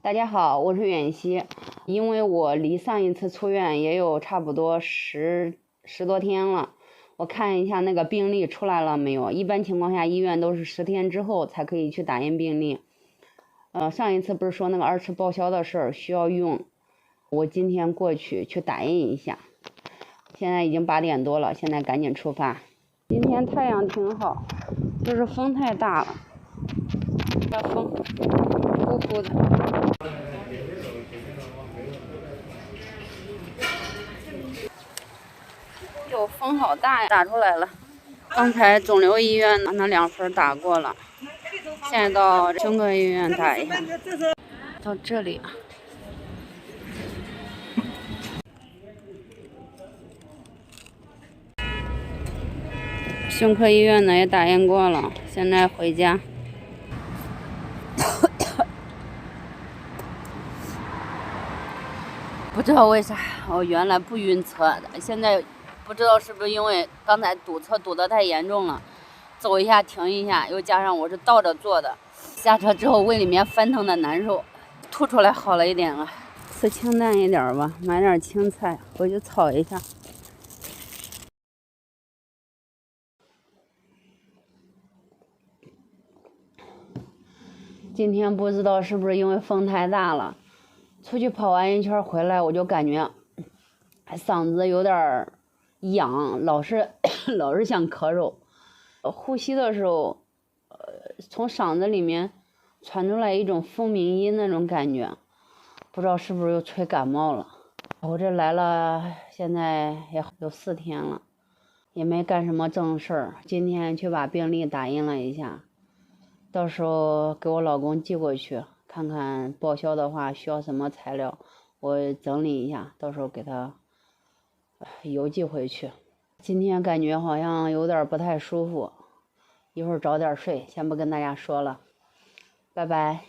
大家好，我是远熙。因为我离上一次出院也有差不多十多天了，我看一下那个病历出来了没有。一般情况下，医院都是10天之后才可以去打印病历。上一次不是说那个2次报销的事儿需要用，我今天过去打印一下。现在已经8点多了，现在赶紧出发。今天太阳挺好，就是风太大了，大风呼呼的。哟，风好大呀，打出来了。刚才肿瘤医院那2份打过了，现在到胸科医院打一下。到这里，胸科医院呢也打印过了，现在回家。不知道为啥我原来不晕车的，现在不知道是不是因为刚才堵车堵得太严重了，走一下停一下，又加上我是倒着坐的，下车之后胃里面翻腾的难受，吐出来好了一点了。吃清淡一点吧，买点青菜回去炒一下。今天不知道是不是因为风太大了，出去跑完一圈回来，我就感觉嗓子有点痒，老是想咳嗽，呼吸的时候，从嗓子里面传出来一种蜂鸣音那种感觉，不知道是不是又吹感冒了。我这来了，现在也有4天了，也没干什么正事儿。今天去把病历打印了一下，到时候给我老公寄过去，看看报销的话需要什么材料，我整理一下，到时候给他邮寄回去。今天感觉好像有点不太舒服，一会儿早点睡，先不跟大家说了，拜拜。